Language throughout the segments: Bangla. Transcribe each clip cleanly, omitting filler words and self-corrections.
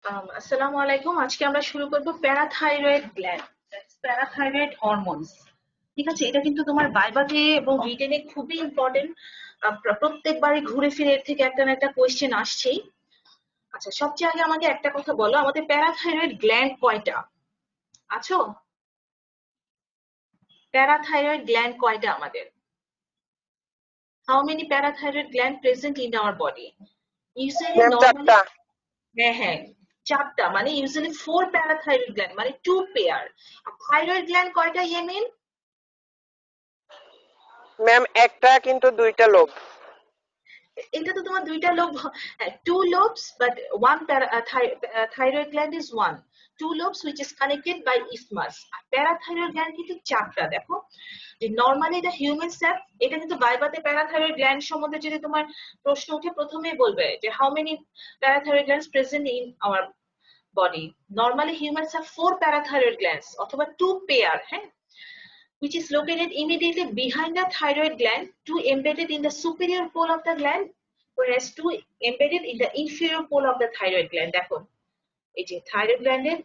আসসালামু আলাইকুম। আজকে আমরা শুরু করব প্যারাথাইরয়েড গ্ল্যান্ড, প্যারাথাইরয়েড হরমোনস। ঠিক আছে, এটা কিন্তু তোমার ভাইভাতে এবং রিটেনে খুবই ইম্পর্টেন্ট। প্রত্যেকবারই ঘুরে ফিরে এর থেকে একটা না একটা কোয়েশ্চেন আসছেই। আচ্ছা, সবচেয়ে আগে আমাকে একটা কথা বলো, আমাদের প্যারাথাইরয়েড গ্ল্যান্ড কয়টা? আছো? প্যারাথাইরয়েড গ্ল্যান্ড কয়টা আমাদের? How many parathyroid gland present in our body? Usually ma'am normally, চারটা। হ্যাঁ হ্যাঁ, চারটা, মানে ইউজুয়ালি 4 প্যারাথাইরয়েড গ্ল্যান্ড, মানে 2 পেয়ার। আর থাইরয়েড গ্ল্যান্ড কয়টা ইয়ামিন? ম্যাম একটা কিন্তু দুইটা লোব। এটা তো তোমার দুইটা lobe, two lobes, but one thyroid gland is one. Two lobes which is connected by isthmus. আর প্যারাথাইরয়েড গ্ল্যান্ড কিন্তু চারটা। দেখো যে নর্মালি এটা হিউম্যান সেল, এটা কিন্তু ভাইভাতে প্যারাথাইরয়েড গ্ল্যান্ড সম্বন্ধে যদি তোমার প্রশ্ন উঠে প্রথমেই বলবে যে how many parathyroid glands present in our body. Normally humans have 4 parathyroid glands অথবা 2 পেয়ার, হ্যাঁ, which is located immediately behind the thyroid gland, two embedded in the superior pole of the gland, whereas two embedded in the inferior pole of the thyroid gland. দেখো এই যে থাইরয়েড গ্ল্যান্ডের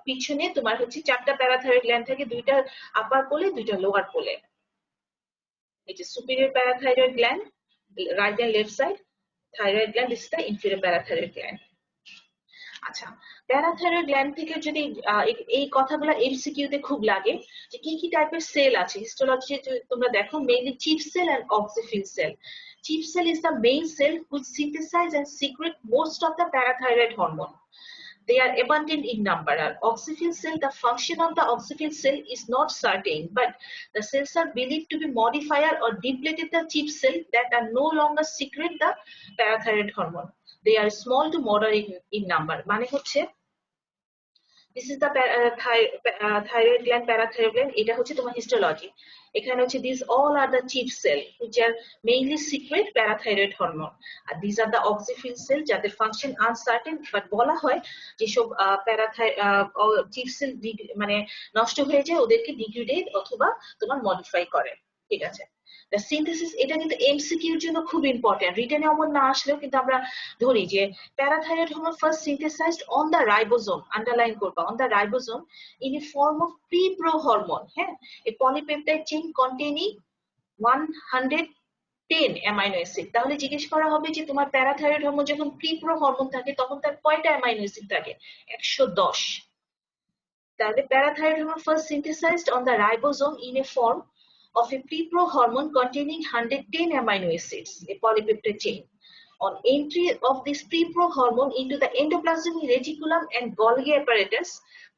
পিছনে তোমার হচ্ছে চারটা প্যারাথাইরয়েড গ্ল্যান্ড থাকে, দুইটা আপার পোলে, দুইটা লোয়ার পোলে। এই যে superior parathyroid gland, right and left side, thyroid gland is the inferior parathyroid gland. আচ্ছা, প্যারাথাইরয়েড গ্ল্যান্ড থেকে যদি এই কথাগুলো এমসিকিউ তে খুব লাগে যে কি কি টাইপের সেল আছে হিস্টোলজি, তোমরা দেখো mainly chief cell and oxyphil cell. Chief cell is the main cell which synthesize and secrete most of the parathyroid hormone. They are abundant in number. Our oxyphil cell, the function of the oxyphil cell is not certain, but the cells are believed to be modifier or depleted the chief cell that are no longer secrete the parathyroid hormone. They are small to moderate in number. মানে হচ্ছে this is the thyroid gland, parathyroid gland. এটা হচ্ছে তোমার histology. এখানে হচ্ছে these all are the chief cell which are mainly secrete parathyroid hormone. R these are the oxyphil cell যাদের function uncertain, but বলা হয় যেসব chief cell মানে নষ্ট হয়ে যায় ওদেরকে ডিগ্রেডেড অথবা তোমার মডিফাই করে। ঠিক আছে, the synthesis এটা কিন্তু এমসিকিউর জন্য খুব ইম্পর্টেন্ট। রিটেনে অমন না আসলেও কিন্তু আমরা ধরি যে parathyroid hormone first synthesised on the ribosome, underline করবা, on the ribosome in a form of pre pro hormone, হ্যাঁ, a polypeptide chain containing 110 amino acid. তাহলে জিজ্ঞেস করা হবে যে তোমার প্যারাথাইরয়েড হরমোন যখন প্রি-প্রো হরমোন থাকে তখন তার কয়টা অ্যামাইনো অ্যাসিড থাকে? 110। তাহলে parathyroid hormone first synthesised on the ribosome in a form of a pre-pro hormone containing 110 amino acids, a polypeptide chain. On entry of this pre-pro hormone into the endoplasmic reticulum and Golgi apparatus,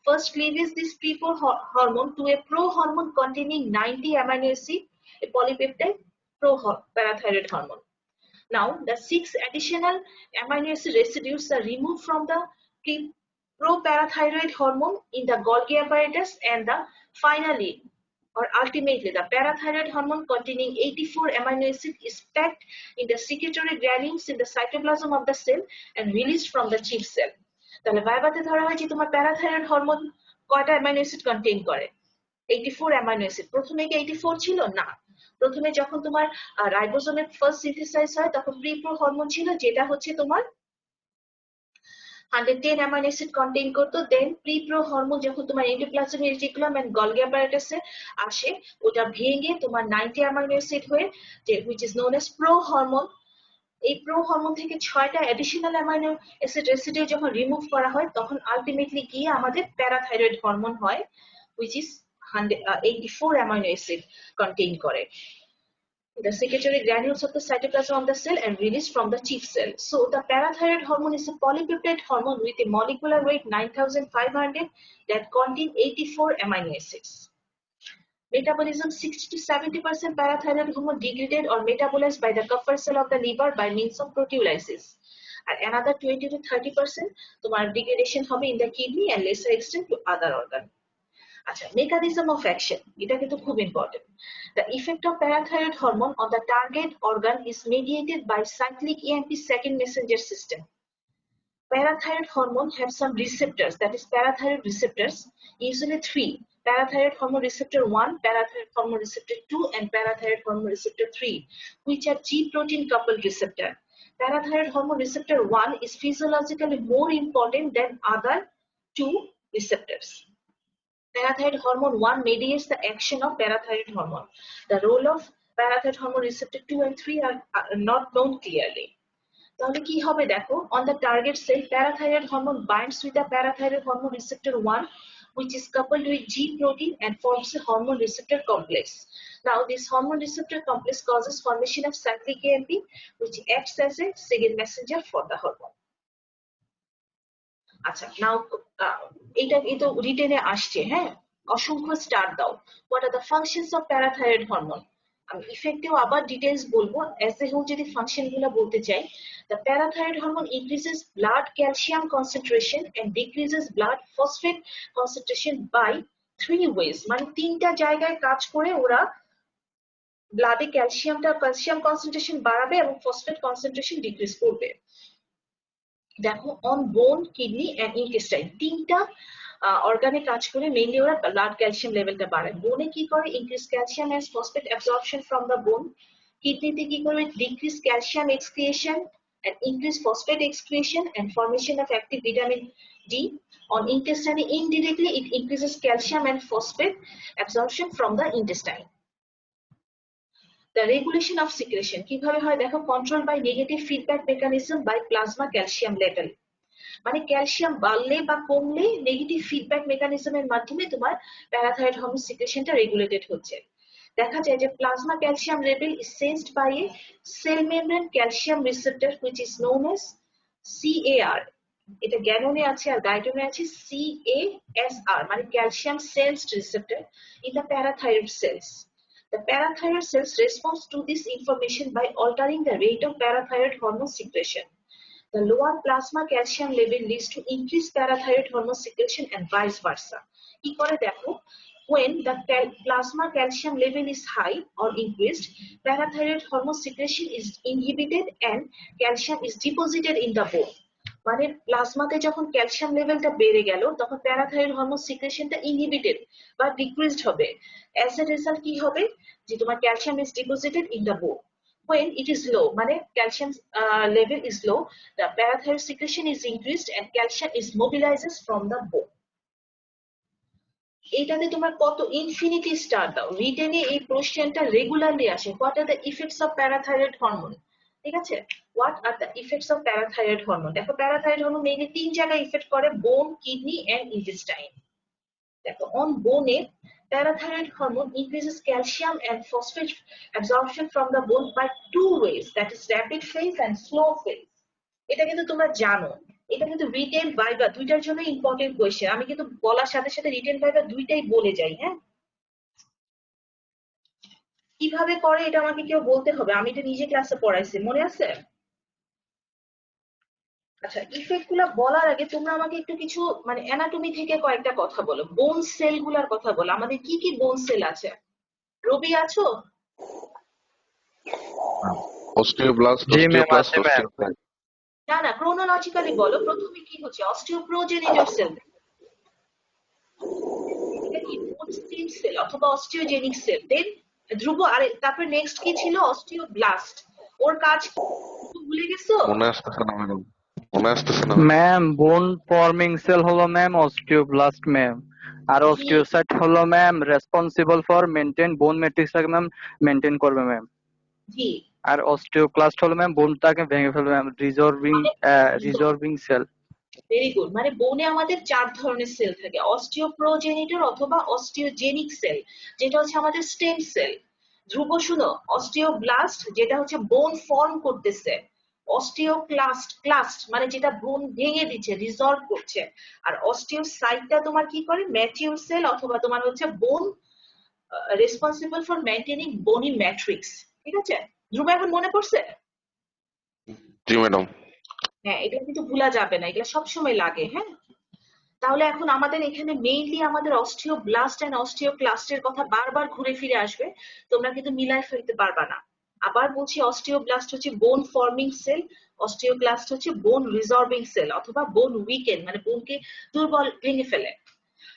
first cleaves this pre-pro hormone to a pro-hormone containing 90 amino acid, a polypeptide parathyroid hormone. Now, the 6 additional amino acid residues are removed from the pro-parathyroid hormone in the Golgi apparatus, and the finally or ultimately the parathyroid hormone containing 84 amino acid is packed in the secretory granules in the cytoplasm of the cell and released from the chief cell. তাহলে ভাইভাতে ধরা হয় যে তোমার প্যারাথাইরয়েড হরমোন কয়টা অ্যামাইনো অ্যাসিড কন্টেইন করে? 84 অ্যামাইনো অ্যাসিড। প্রথমে কি 84 ছিল? না, প্রথমে যখন তোমার রাইবোজোমে ফার্স্ট সিনথেসাইজ হয় তখন প্রি-প্রো হরমোন ছিল যেটা হচ্ছে তোমার 110 amino acid contain করতো। দেন প্রি-প্রো হরমোন যখন তোমার এন্ডোপ্লাজমিক রেটিকুলাম এন্ড গলগি অ্যাপারেটাসে আসে ওটা ভেঙে তোমার 90 amino acid হয়ে যে which is known as pro hormone. এই প্রো হরমোন থেকে 6টা অ্যাডিশনাল অ্যামাইনো অ্যাসিড রেসিডিউ যখন রিমুভ করা হয় তখন আলটিমেটলি গিয়ে আমাদের প্যারাথাইরয়েড হরমোন হয় which is 84 amino acid contain করে the secretory granules of the cytoplasm of the cell and released from the chief cell. So the parathyroid hormone is a polypeptide hormone with a molecular weight 9,500 that contain 84 amino acids. Metabolism: 60 to 70% parathyroid hormone degraded or metabolized by the Kupffer cell of the liver by means of proteolysis. And another 20 to 30% তোমার degradation হবে in the kidney and lesser extent to other organ. আচ্ছা, mechanism of action এটা কিন্তু খুব important. The effect of parathyroid hormone on the target organ is mediated by cyclic AMP second messenger system. Parathyroid hormone have some receptors, that is parathyroid receptors, usually 3: parathyroid hormone receptor 1, parathyroid hormone receptor 2, and parathyroid hormone receptor 3, which are G protein coupled receptor. parathyroid hormone receptor 1 is physiologically more important than other two receptors. Parathyroid hormone 1 mediates the action of parathyroid hormone. The role of parathyroid hormone receptor 2 and 3 are not known clearly. তাহলে কি হবে দেখো, on the target cell parathyroid hormone binds with the parathyroid hormone receptor 1 which is coupled with G protein and forms a hormone receptor complex. Now this hormone receptor complex causes formation of cyclic AMP which acts as a second messenger for the hormone. আচ্ছা, নাও এটা তো রিটেনে আসছে, হ্যাঁ, অসংখ্য স্টার দাও। What are the functions of parathyroid hormone? আমি ইফেক্টেও আবার ডিটেইলস বলবো, অ্যাজ এ হোল যদি ফাংশন গুলো বলতে চাই, the parathyroid hormone increases blood calcium concentration and decreases blood phosphate concentration by 3 ways, মানে তিনটা জায়গায় কাজ করে ওরা ব্লাডে ক্যালসিয়াম কনসেন্ট্রেশন বাড়াবে এবং ফসফেট কনসেন্ট্রেশন ডিক্রিজ করবে। দেখো, অন বোন, কিডনি এন্ড ইন্টেস্টাইন, তিনটা অর্গানে কাজ করে মেইনলি ওরা ব্লাড ক্যালসিয়াম লেভেলটা বাড়ায়। বোনে কি করে? Increase calcium and phosphate absorption from the বোন। কিডনিতে কি করবে? Decrease calcium excoriation and increase phosphate excretion and formation of active vitamin D. On intestine, indirectly it increases calcium and phosphate absorption from the intestine. The regulation of secretion কিভাবে হয় দেখো, controlled by negative feedback mechanism by plasma calcium level, মানে ক্যালসিয়াম বাড়লে বা কমলে নেগেটিভ ফিডব্যাক মেকানিজমের মাধ্যমে তোমার প্যারাথাইরয়েড হরমোন সিক্রেশনটা রেগুলেটেড হচ্ছে। দেখা যায় যে plasma calcium level is sensed by a cell membrane calcium receptor which is known as CAR। এটা গ্যানোনে আছে আর গাইডোনে আছে CASR, মানে calcium sensed receptor in the parathyroid cells. The parathyroid cells respond to this information by altering the rate of parathyroid hormone secretion. The lower plasma calcium level leads to increased parathyroid hormone secretion and vice versa. কি করে দেখো, when the plasma calcium level is high or increased, parathyroid hormone secretion is inhibited and calcium is deposited in the bone. মানে প্লাজমাতে যখন ক্যালসিয়াম লেভেলটা বেড়ে গেল তখন প্যারাথাইরয়েড হরমোন সিক্রেশনটা ইনহিবিটেড বা ডিক্রিজড হবে। অ্যাজ এ রেজাল্ট কি হবে, যে তোমার calcium is deposited in the bone. When it is low, মানে calcium level is low, the parathyroid secretion is increased and calcium is mobilizes from the bone. এইটাতে তোমার কত ইনফিনিটি স্টার দাও, রিটেনে এই কোশ্চেনটা রেগুলারলি আসে। What are the effects of parathyroid hormone? ঠিক আছে, what are the effects of parathyroid hormone? দেখো, প্যারাথাইরয়েড হরমোন মেইনলি তিন জায়গায় ইফেক্ট করে, বোন, কিডনি এন্ড ইন্টেস্টাইন। দেখো, অন বোনে parathyroid hormone increases calcium and phosphate absorption from the bone by 2 ways, that is rapid phase and slow phase. এটা কিন্তু তোমরা জানো, এটা কিন্তু রিটেন ভাইবা দুইটার জন্য ইম্পর্টেন্ট কোয়েশ্চেন। আমি কিন্তু বলার সাথে সাথে রিটেন ভাইবা দুইটাই বলে যাই। হ্যাঁ, কিভাবে করে এটা আমাকে কেউ বলতে হবে, আমি এটা নিজে ক্লাসে পড়াইছি, মনে আছে? আচ্ছা, ইফেক্ট গুলা বলার আগে তোমরা আমাকে একটু কিছু মানে অ্যানাটমি থেকে কয়েকটা কথা বলো, বোন সেল গুলার কথা বলো। আমাদের কি কি বোন সেল আছে? রবি আছো? Osteoblast, osteoclast, osteocyte. না না, ক্রোনোলজিক্যালি বলো। প্রথমে কি হচ্ছে? অস্টিওপ্রোজেনিটর সেল, এটা কি বোন স্টেম সেল অথবা অস্টিওজেনিক সেল। দেন ধ্রুব, আরে তারপর নেক্সট কি ছিল? অস্টিওব্লাস্ট। ওর কাজ ভুলে গেছো? মনে আসতেছে না ম্যাডাম, মনে আসতেছে না ম্যাম। বোন ফর্মিং সেল হলো ম্যাম অস্টিওব্লাস্ট ম্যাম, আর অস্টিওসাইট হলো ম্যাম রেসপন্সিবল ফর মেইনটেইন বোন ম্যাট্রিক্সটাকে ম্যাম মেইনটেইন করবে ম্যাম। জি। আর অস্টিওক্লাস্ট হলো ম্যাম বোনটাকে ভেঙে ফেলবে ম্যাম, রিজর্ভিং সেল। Very good. মানে বোনে আমাদের 4 ধরনের সেল থাকে, অস্টিওপ্রোজেনিটর অথবা অস্টিওজেনিক সেল, যেটা হচ্ছে আমাদের স্টেম সেল। ধ্রুব শুনো, অস্টিওব্লাস্ট যেটা হচ্ছে বোন ফর্ম করতেছে, ক্লাস্ট মানে যেটা বোন ভেঙে দিচ্ছে, রিজলভ করছে। আর অস্টিওসাইটটা তোমার কি করে? ম্যাচিউর সেল অথবা তোমার হচ্ছে বোন responsible for maintaining bony matrix. ঠিক আছে, ধ্রুব এখন মনে পড়ছে? জি ম্যাডাম। হ্যাঁ, এটা কিন্তু ভুলা যাবে না, এটা সবসময় লাগে। হ্যাঁ, তাহলে এখন আমাদের এখানে মেইনলি আমাদের অস্টিওব্লাস্ট এন্ড অস্টিওক্লাস্টের কথা বারবার ঘুরে ফিরে আসবে, তোমরা কিন্তু মিলাই ফেলতে পারবা না। আবার বলছি, অস্টিওব্লাস্ট হচ্ছে বোন ফর্মিং সেল, অস্টিওক্লাস্ট হচ্ছে বোন রিজর্ভিং সেল অথবা বোন উইকেন, মানে বোনকে দুর্বল ভেঙে ফেলে।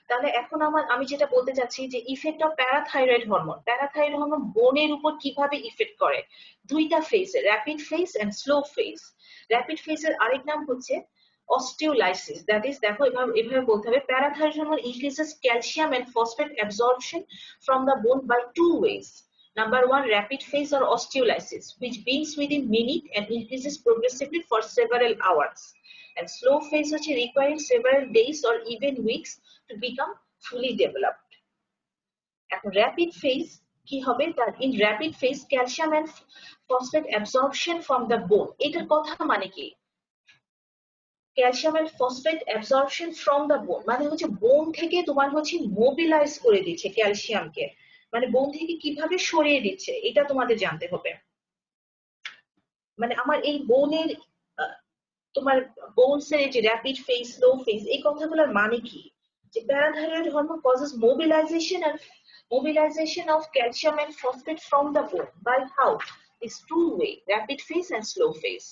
তাহলে এখন আমি যেটা বলতে চাচ্ছি যে ইফেক্ট অফ প্যারাথাইরয়েড হরমোন বোনের উপর কিভাবে ইফেক্ট করে, দুইটা ফেজে, rapid phase and slow phase. Rapid ফেজের আরেক নাম হচ্ছে osteolysis, that is দেখো এভাবে বলতে হবে, parathyroid hormone increases calcium and phosphate absorption from the bone by two ways. Number one, rapid phase or osteolysis, which begins within minute and increases progressively for several hours. And slow phase হচ্ছে requiring several days or even weeks to become fully developed. এখন র্যাপিড ফেজ কি হবে, তার in rapid phase calcium and phosphate absorption from the bone, এটার কথা মানে কি, calcium and phosphate absorption from the bone মানে হচ্ছে বোন থেকে তোমার হচ্ছে মোবিলাইজ করে দিচ্ছে ক্যালসিয়ামকে, মানে বোন থেকে কিভাবে সরিয়ে দিচ্ছে এটা তোমাদের জানতে হবে। মানে আমার এই বোনের তোমার বোনস এর যে র্যাপিড ফেজ স্লো ফেজ এই কথাগুলোর মানে কি, যে parathyroid hormone causes mobilization of calcium and phosphate from the bone by how, this two way, rapid phase and slow phase.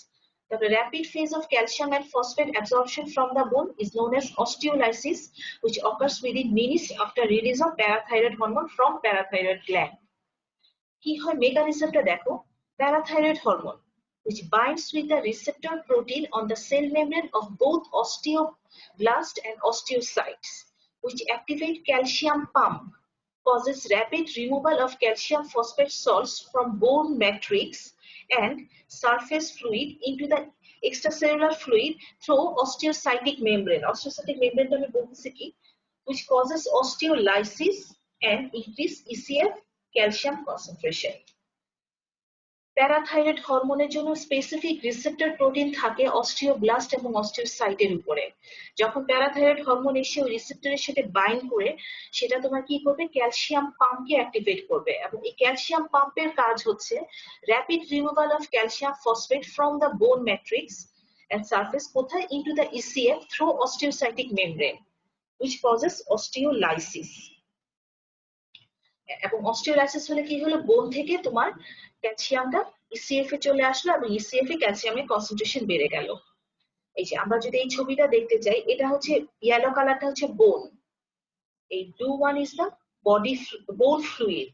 The rapid phase of calcium and phosphate absorption from the bone is known as osteolysis, which occurs within minutes after release of parathyroid hormone from parathyroid gland. কি হয় মেকানিজমটা দেখো, parathyroid hormone which binds with the receptor protein on the cell membrane of both osteoblast and osteocytes, which activate calcium pump, causes rapid removal of calcium phosphate salts from bone matrix and surface fluid into the extracellular fluid through osteocytic membrane. Osteocytic membrane আমি বলতেছি কি, which causes osteolysis and increase ECF calcium concentration. Parathyroid হরমোনের জন্য স্পেসিফিক রিসেপ্টর প্রোটিন থাকে অস্টিওব্লাস্ট এবং অস্টিওসাইটের উপরে। যখন প্যারাথাইরয়েড হরমোন এসে ওই রিসেপ্টরের সাথে বাইন্ড করে সেটা তোমার কি করবে, ক্যালসিয়াম পাম্পকে অ্যাক্টিভেট করবে, এবং এই ক্যালসিয়াম পাম্পের কাজ হচ্ছে rapid removal of calcium phosphate from the bone matrix and surface কোথায়, into the ECF through osteocytic membrane, which causes osteolysis. এবং অস্টিওলাইসিস হলে কি হলো, বোন থেকে তোমার ক্যালসিয়ামটা ইসিএফ এ চলে আসলো এবং ইসিএফ এ ক্যালসিয়ামের কনসেন্ট্রেশন বেড়ে গেল। এই যে আমরা যদি এই ছবিটা দেখতে চাই, এটা হচ্ছে ইয়েলো কালারটা হচ্ছে বোন, এই blue one is the body bone fluid,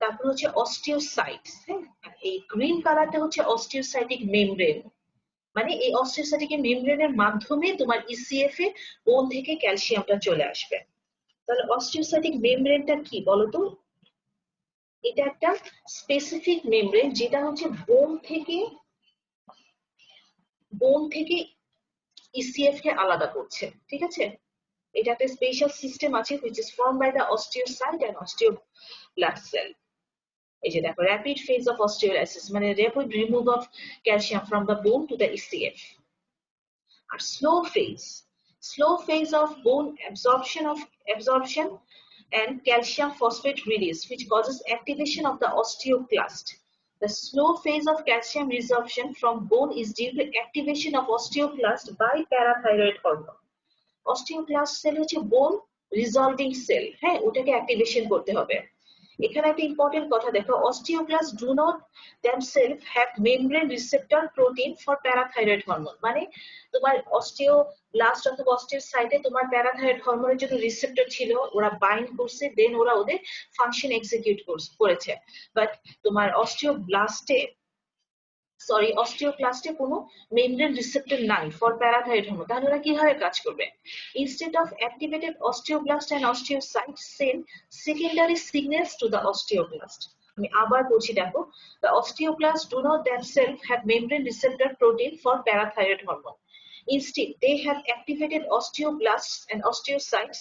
তারপর হচ্ছে অস্টিওসাইটস, হ্যাঁ, এই গ্রিন কালারটা হচ্ছে অস্টিওসাইটিক মেমব্রেন, মানে এই অস্টিওসাইটিক মেমব্রেনের মাধ্যমে তোমার ইসিএফ এ বোন থেকে ক্যালসিয়ামটা চলে আসবে। তাহলে অস্টিওসাইটিক মেমব্রেনটা কি বলতো, এটা একটা স্পেসিফিক মেমব্রেন যেটা হচ্ছে বোন থেকে ইসিএফ কে আলাদা করছে, ঠিক আছে। এটা একটা স্পেশাল সিস্টেম আছে which is formed by the osteocyte and osteoblast cell. এই যে দেখো, rapid phase of osteolysis মানে rapid remove of calcium from the bone to the ECF. R slow phase of bone absorption and calcium phosphate release, which causes activation of the osteoclast. The slow phase of calcium resorption from bone is due to activation of osteoclast by parathyroid hormone. Osteoclast cell হচ্ছে বোন রিজলভিং সেল, হ্যাঁ, ওটাকে অ্যাক্টিভেশন করতে হবে। এখানে একটা ইম্পর্টেন্ট কথা দেখো, osteoclast do not themselves have membrane receptor protein for parathyroid hormone, মানে তোমার অস্টিওব্লাস্ট অথবা অস্টিওসাইটে তোমার প্যারাথাইরয়েড হরমোনের জন্য রিসেপ্টর ছিল, ওরা বাইন্ড করছে, দেন ওরা ওদের ফাংশন এক্সিকিউট করেছে, বাট তোমার অস্টিওক্লাস্টে কোনো মেমব্রেন রিসেপ্টর নাই ফর প্যারাথাইরয়েড হরমোন, তাহলে ওরা কিভাবে কাজ করবে, instead of activated osteoblast and osteocyte send secondary signals to the osteoclast. আমি আবার বলছি দেখো, the osteoclasts do not themselves have membrane receptor protein for parathyroid hormone. Instead, they have activated osteoblasts and osteocytes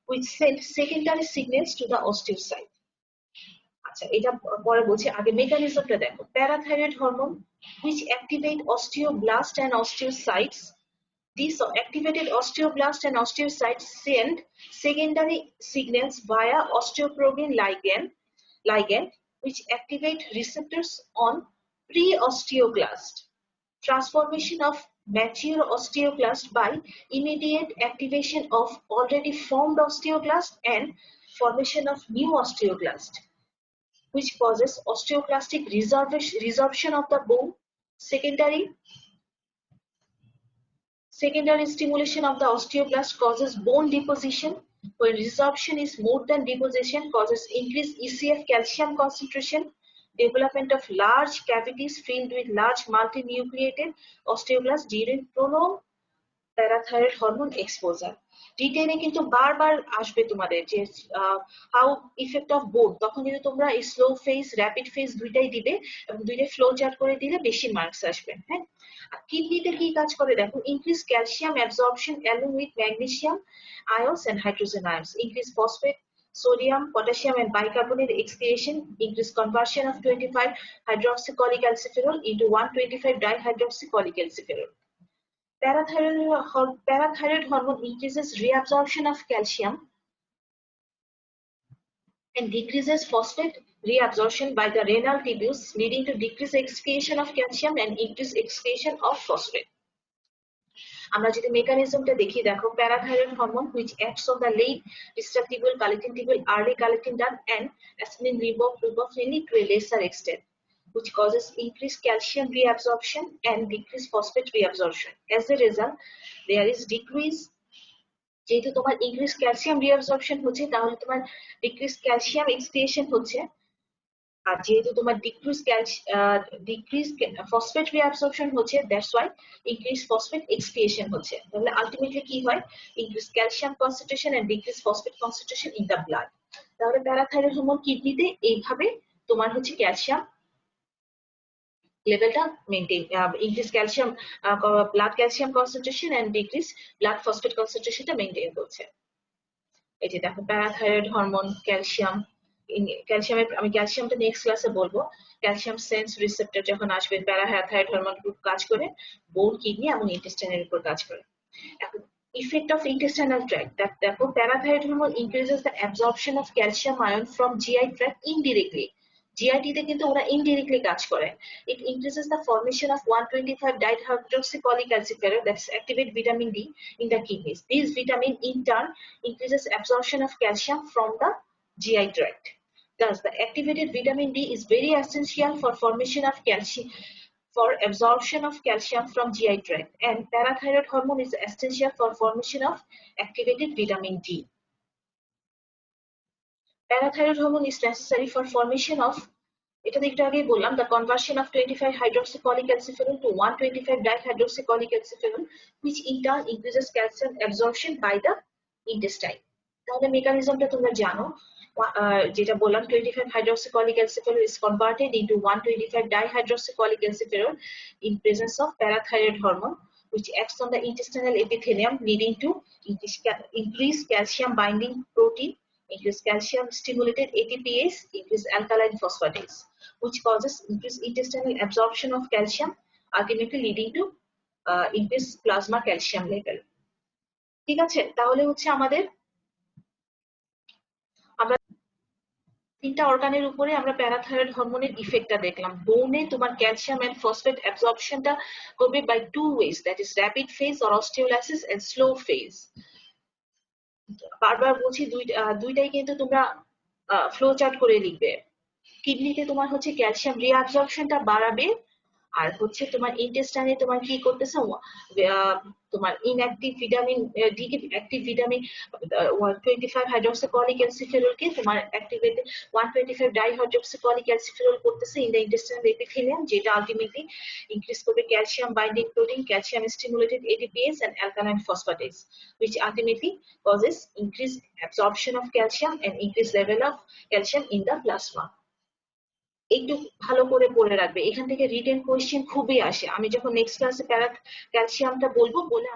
which send secondary signals to the osteocyte. আচ্ছা, এটা পরে বলছি, আগে মেকানিজমটা দেখো। Parathyroid hormone which activate osteoblast and osteocytes. These activated osteoblast and osteocytes send secondary signals via osteoprobin ligand which activate receptors on pre-osteoclast. Transformation of mature osteoclast by immediate activation of already formed osteoclast and formation of new osteoclast, which causes osteoclastic resorption of the bone, secondary Secondary stimulation of the osteoblast causes bone deposition. When resorption is more than deposition, causes increased ECF calcium concentration, development of large cavities filled with large multinucleated osteoblasts during prolonged parathyroid hormone exposure. ডিটেইলে কিন্তু বারবার আসবে তোমাদের যে হাউ ইফেক্ট অফ বোথ, তখন কিন্তু তোমরা এই স্লো ফেজ র্যাপিড ফেজ দুইটাই দিবে এবং দুইটাই ফ্লো চার্ট করে দিলে বেশি মার্কস আসবে। হ্যাঁ, কিডনিতে কি কাজ করে দেখো, increase calcium absorption along with magnesium ions and hydrogen ions, increase phosphate, sodium, potassium and bicarbonate excretion, increase conversion of 25 hydroxycholic calciferol into 125 dihydroxycholic calciferol. Parathyroid hormone increases reabsorption of calcium and decreases phosphate reabsorption by the renal tubules, leading to decreased excretion of calcium and increased excretion of phosphate. আমরা যদি মেকানিজমটা দেখি দেখো, parathyroid hormone which acts on the late distractible collecting tubule, early collecting duct and ascending riboflavin to a lesser extent, which causes increased calcium reabsorption and decreased phosphate reabsorption. As a result, there is decrease, যেহেতু তোমার increased calcium reabsorption হচ্ছে তাহলে তোমার decreased calcium excretion হচ্ছে, আর যেহেতু তোমার decrease phosphate reabsorption হচ্ছে, that's why increased phosphate excretion হচ্ছে। তাহলে ultimately কি হয়, increased calcium concentration and decreased phosphate concentration in the blood। তাহলে প্যারাথাইরয়েড হরমোন কিডনিতে এইভাবে তোমার হচ্ছে ক্যালসিয়াম লেভেলটা maintain, increase calcium blood calcium concentration and decrease blood phosphate কনসেন্ট্রেশনটা মেইনটেইন করছে। এই যে দেখো প্যারাথাইরয়েড হরমোন ক্যালসিয়াম, ক্যালসিয়ামের আমি ক্যালসিয়ামটা নেক্সট ক্লাসে বলবো। ক্যালসিয়াম সেন্স রিসেপ্টর যখন আসবে, প্যারাথাইরয়েড হরমোন গ্রুপ কাজ করে বোন, কিডনি এবং ইন্টেস্টাইনের উপর কাজ করে। এখন effect of intestinal tract, that দেখো parathyroid hormone increases the absorption of calcium ion from GI tract indirectly. GIT তে কিন্তু ওরা indirectly কাজ করে। It increases the formation of 125 dihydroxycholic calciferol, that's activate vitamin D in the kidneys. This vitamin in turn increases absorption of calcium from the GI tract. Thus, the activated vitamin D is very essential for formation of calcium, for absorption of calcium from GI tract, and parathyroid hormone is essential for formation of activated vitamin D. Parathyroid hormone is necessary for formation of, এটা একটু আগেই বললাম, the conversion of 25 hydroxycholic calciferol to 125 dihydroxycholic calciferol, which in turn increases calcium absorption by the intestine. তাহলে মেকানিজমটা তোমরা জানো, যেটা বললাম 25 hydroxycholic calciferol is converted into 125 dihydroxycholic calciferol in presence of parathyroid hormone, which acts on the intestinal epithelium, leading to increased calcium binding protein, increased calcium stimulated ATPase, increased alkaline phosphatase, which causes increased intestinal absorption of calcium, ultimately leading to increased plasma calcium level. ঠিক আছে, তাহলে হচ্ছে আমাদের তিনটা অর্গানের উপরে আমরা প্যারাথাইরয়েড হরমোনের ইফেক্টটা দেখলাম। বোনে তোমার ক্যালসিয়াম এন্ড ফসফেট অ্যাবজর্পশনটা করবে by two ways, that is rapid phase or osteolysis and slow phase. বারবার বলছি দুইটাই কিন্তু তোমরা ফ্লো চার্ট করে লিখবে। কিডনিতে তোমার হচ্ছে ক্যালসিয়াম রিঅ্যাবজর্পশনটা বাড়াবে, আর হচ্ছে তোমার ইন্টেস্টাইনে তোমার কি করতেছে, তোমার ইনঅ্যাক্টিভ ভিটামিন ডি কে অ্যাক্টিভ ভিটামিন 125 হাইড্রোক্সিকলিক ক্যালসিফেরল কে তোমার অ্যাক্টিভেটেড 125 ডাইহাইড্রোক্সিকলিক ক্যালসিফেরল করতেছে ইন দ্য ইন্টেস্টাইনাল এপিথেলিয়াম, যেটা আলটিমেটলি ইনক্রিজ করবে calcium binding protein, calcium stimulated ATPase and alkaline phosphatase, which ultimately causes increased absorption of calcium and increased level of calcium in the plasma. একটু ভালো করে পড়ে রাখবে, এখান থেকে রিটেন কোয়েশ্চেন খুবই আসে। আমি যখন নেক্সট ক্লাসে ক্যালসিয়ামটা বলবো বলে